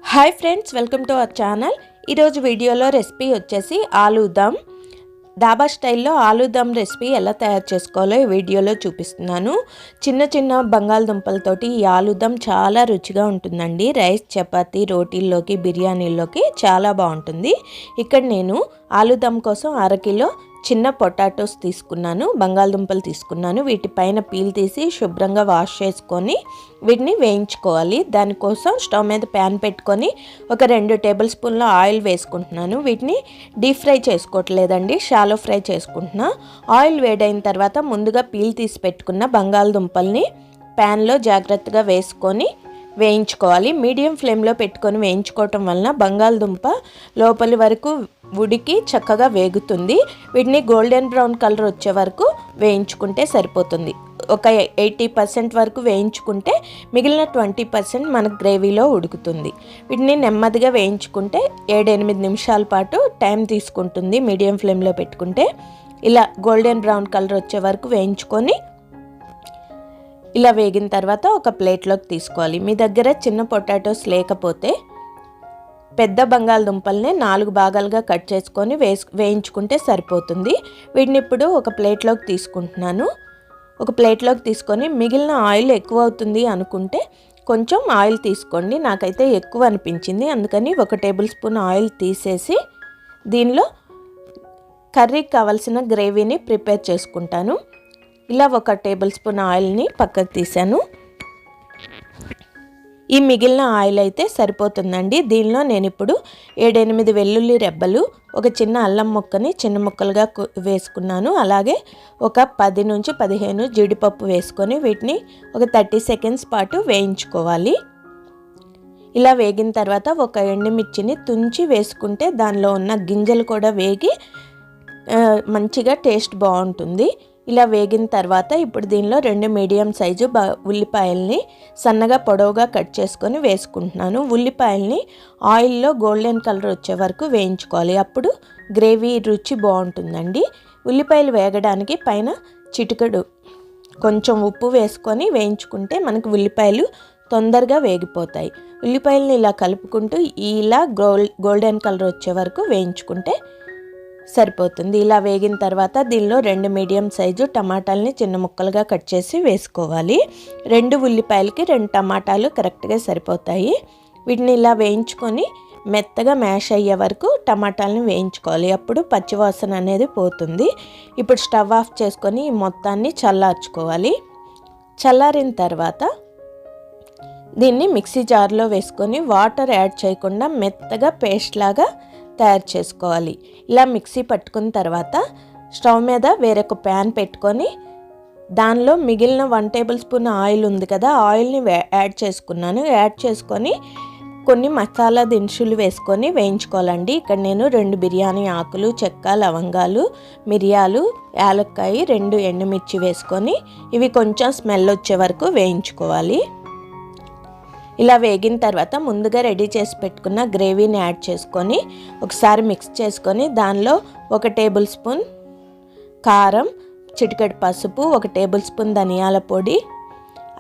Hi friends, welcome to our channel. ఈరోజు వీడియోలో recipe వచ్చేసి ఆలూ దమ్. డాబా స్టైల్లో ఆలూ దమ్ రెసిపీ ఎలా తయారు చేసుకోవాలో ఈ వీడియోలో చూపిస్తున్నాను. చిన్న చిన్న బంగాళదుంపలతోటి ఈ ఆలూ దమ్ చాలా రుచిగా ఉంటుందండి. రైస్, చపాతీ, రోటీల్లోకి, బిర్యానీల్లోకి చాలా బాగుంటుంది. ఇక్కడ నేను ఆలూ దమ్ కోసం అరకిలో చిన్న పొటాటోస్ తీసుకున్నాను, బంగాళదుంపలు తీసుకున్నాను. వీటిపైన పీల్ తీసి శుభ్రంగా వాష్ చేసుకొని వీటిని వేయించుకోవాలి. దానికోసం స్టవ్ మీద ప్యాన్ పెట్టుకొని ఒక 2 టేబుల్ స్పూన్ల ఆయిల్ వేసుకుంటున్నాను. వీటిని డీప్ ఫ్రై చేసుకోవట్లేదండి, షాలో ఫ్రై చేసుకుంటున్నా. ఆయిల్ వేడైన తర్వాత ముందుగా పీల్ తీసి పెట్టుకున్న బంగాళదుంపల్ని ప్యాన్లో జాగ్రత్తగా వేసుకొని వేయించుకోవాలి. మీడియం ఫ్లేమ్లో పెట్టుకొని వేయించుకోవటం వలన బంగాళదుంప లోపలి వరకు ఉడికి చక్కగా వేగుతుంది. వీటిని గోల్డెన్ బ్రౌన్ కలర్ వచ్చే వరకు వేయించుకుంటే సరిపోతుంది. ఒక 80% వరకు వేయించుకుంటే మిగిలిన 20% మనకు గ్రేవీలో ఉడుకుతుంది. వీటిని నెమ్మదిగా వేయించుకుంటే 7-8 నిమిషాల పాటు టైం తీసుకుంటుంది మీడియం ఫ్లేమ్లో పెట్టుకుంటే. ఇలా గోల్డెన్ బ్రౌన్ కలర్ వచ్చే వరకు వేయించుకొని ఇలా వేగిన తర్వాత ఒక ప్లేట్లోకి తీసుకోవాలి. మీ దగ్గర చిన్న పొటాటోస్ లేకపోతే పెద్ద బంగాళదుంపల్ని 4 భాగాలుగా కట్ చేసుకొని వేయించుకుంటే సరిపోతుంది. వీటిని ఇప్పుడు ఒక ప్లేట్లోకి తీసుకుంటున్నాను. ఒక ప్లేట్లోకి తీసుకొని మిగిలిన ఆయిల్ ఎక్కువ అవుతుంది అనుకుంటే కొంచెం ఆయిల్ తీసుకోండి. నాకైతే ఎక్కువ అనిపించింది, అందుకని 1 టేబుల్ స్పూన్ ఆయిల్ తీసేసి దీనిలో కర్రీకి కావాల్సిన గ్రేవీని ప్రిపేర్ చేసుకుంటాను. ఇలా 1 టేబుల్ స్పూన్ ఆయిల్ని పక్కకు తీసాను. ఈ మిగిలిన ఆయిల్ అయితే సరిపోతుందండి. దీనిలో నేను ఇప్పుడు 7-8 వెల్లుల్లి రెబ్బలు, ఒక చిన్న అల్లం ముక్కని చిన్న ముక్కలుగా వేసుకున్నాను. అలాగే ఒక 10 నుంచి 15 జీడిపప్పు వేసుకొని వీటిని ఒక 30 సెకండ్స్ పాటు వేయించుకోవాలి. ఇలా వేగిన తర్వాత ఒక ఎండుమిర్చిని తుంచి వేసుకుంటే దానిలో ఉన్న గింజలు కూడా వేగి మంచిగా టేస్ట్ బాగుంటుంది. ఇలా వేగిన తర్వాత ఇప్పుడు దీనిలో 2 మీడియం సైజు ఉల్లిపాయల్ని సన్నగా పొడవుగా కట్ చేసుకొని వేసుకుంటున్నాను. ఉల్లిపాయల్ని ఆయిల్లో గోల్డెన్ కలర్ వచ్చే వరకు వేయించుకోవాలి, అప్పుడు గ్రేవీ రుచి బాగుంటుందండి. ఉల్లిపాయలు వేగడానికి పైన చిటికెడు కొంచెం ఉప్పు వేసుకొని వేయించుకుంటే మనకు ఉల్లిపాయలు తొందరగా వేగిపోతాయి. ఉల్లిపాయలని ఇలా కలుపుకుంటూ ఇలా గోల్డెన్ కలర్ వచ్చే వరకు వేయించుకుంటే సరిపోతుంది. ఇలా వేగిన తర్వాత దీనిలో 2 మీడియం సైజు టమాటాలని చిన్న ముక్కలుగా కట్ చేసి వేసుకోవాలి. 2 ఉల్లిపాయలకి 2 టమాటాలు కరెక్ట్గా సరిపోతాయి. వీటిని ఇలా వేయించుకొని మెత్తగా మ్యాష్ అయ్యే వరకు టమాటాలని వేయించుకోవాలి, అప్పుడు పచ్చివాసన అనేది పోతుంది. ఇప్పుడు స్టవ్ ఆఫ్ చేసుకొని ఈ మొత్తాన్ని చల్లార్చుకోవాలి. చల్లారిన తర్వాత దీన్ని మిక్సీ జార్లో వేసుకొని వాటర్ యాడ్ చేయకుండా మెత్తగా పేస్ట్ లాగా తయారు చేసుకోవాలి. ఇలా మిక్సీ పట్టుకున్న తర్వాత స్టవ్ మీద వేరొక ప్యాన్ పెట్టుకొని దానిలో మిగిలిన 1 టేబుల్ స్పూన్ ఆయిల్ ఉంది కదా, ఆయిల్ని యాడ్ చేసుకున్నాను. యాడ్ చేసుకొని కొన్ని మసాలా దినుసులు వేసుకొని వేయించుకోవాలండి. ఇక్కడ నేను 2 బిర్యానీ ఆకులు, చెక్క, లవంగాలు, మిరియాలు, యాలక్కాయ, 2 ఎండుమిర్చి వేసుకొని ఇవి కొంచెం స్మెల్ వచ్చే వరకు వేయించుకోవాలి. ఇలా వేగిన తర్వాత ముందుగా రెడీ చేసి పెట్టుకున్న గ్రేవీని యాడ్ చేసుకొని ఒకసారి మిక్స్ చేసుకొని దానిలో 1 టేబుల్ స్పూన్ కారం, చిటికెడు పసుపు, 1 టేబుల్ స్పూన్ ధనియాల పొడి,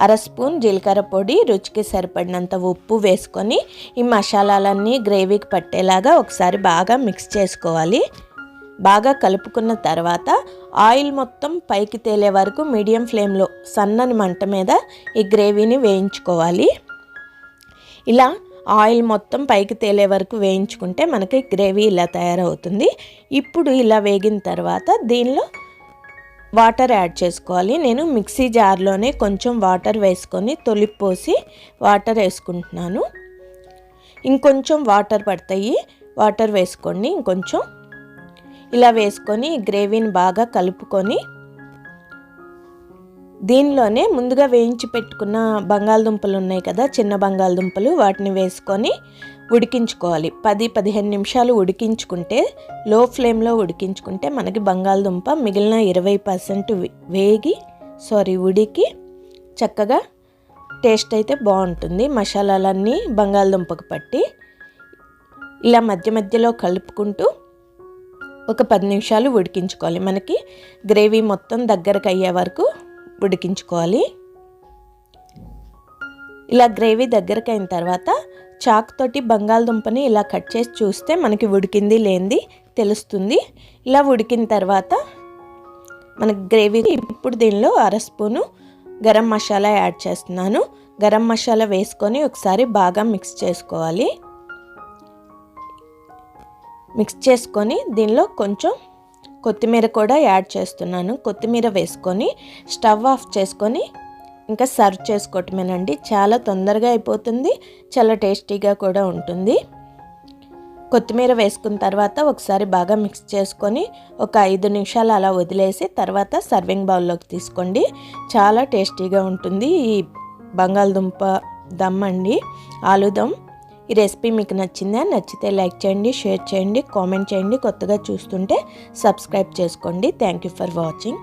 1/2 స్పూన్ జీలకర్ర పొడి, రుచికి సరిపడినంత ఉప్పు వేసుకొని ఈ మసాలాలన్నీ గ్రేవీకి పట్టేలాగా ఒకసారి బాగా మిక్స్ చేసుకోవాలి. బాగా కలుపుకున్న తర్వాత ఆయిల్ మొత్తం పైకి తేలే వరకు మీడియం ఫ్లేమ్లో సన్నని మంట మీద ఈ గ్రేవీని వేయించుకోవాలి. ఇలా ఆయిల్ మొత్తం పైకి తేలే వరకు వేయించుకుంటే మనకి గ్రేవీ ఇలా తయారవుతుంది. ఇప్పుడు ఇలా వేగిన తర్వాత దీనిలో వాటర్ యాడ్ చేసుకోవాలి. నేను మిక్సీ జార్లోనే కొంచెం వాటర్ వేసుకొని తొలిపోసి వాటర్ వేసుకుంటున్నాను. ఇంకొంచెం వాటర్ పడతాయి, వాటర్ వేసుకోండి ఇంకొంచెం. ఇలా వేసుకొని గ్రేవీని బాగా కలుపుకొని దీనిలోనే ముందుగా వేయించి పెట్టుకున్న బంగాళదుంపలు ఉన్నాయి కదా, చిన్న బంగాళదుంపలు, వాటిని వేసుకొని ఉడికించుకోవాలి. 10-15 నిమిషాలు ఉడికించుకుంటే, లో ఫ్లేమ్లో ఉడికించుకుంటే మనకి బంగాళదుంప మిగిలిన 20% ఉడికి చక్కగా టేస్ట్ అయితే బాగుంటుంది. మసాలాలన్నీ బంగాళదుంపకు పట్టి ఇలా మధ్య మధ్యలో కలుపుకుంటూ ఒక 10 నిమిషాలు ఉడికించుకోవాలి. మనకి గ్రేవీ మొత్తం దగ్గరకు అయ్యే వరకు ఉడికించుకోవాలి. ఇలా గ్రేవీ దగ్గరకు అయిన తర్వాత చాక్ తోటి బంగాళదుంపని ఇలా కట్ చేసి చూస్తే మనకి ఉడికింది లేనిది తెలుస్తుంది. ఇలా ఉడికిన తర్వాత మనకి గ్రేవీ ఇప్పుడు దీనిలో 1/2 స్పూను గరం మసాలా యాడ్ చేస్తున్నాను. గరం మసాలా వేసుకొని ఒకసారి బాగా మిక్స్ చేసుకోవాలి. మిక్స్ చేసుకొని దీనిలో కొంచెం కొత్తిమీర కూడా యాడ్ చేస్తున్నాను. కొత్తిమీర వేసుకొని స్టవ్ ఆఫ్ చేసుకొని ఇంకా సర్వ్ చేసుకోవటమేనండి. చాలా తొందరగా అయిపోతుంది, చాలా టేస్టీగా కూడా ఉంటుంది. కొత్తిమీర వేసుకున్న తర్వాత ఒకసారి బాగా మిక్స్ చేసుకొని ఒక 5 నిమిషాలు అలా వదిలేసి తర్వాత సర్వింగ్ బౌల్లోకి తీసుకోండి. చాలా టేస్టీగా ఉంటుంది ఈ బంగాళదుంప దమ్ అండి, ఆలూ దమ్. ఈ రెసిపీ మీకు నచ్చిందా? నచ్చితే లైక్ చేయండి, షేర్ చేయండి, కామెంట్ చేయండి. కొత్తగా చూస్తుంటే సబ్స్క్రైబ్ చేసుకోండి. Thank you for watching.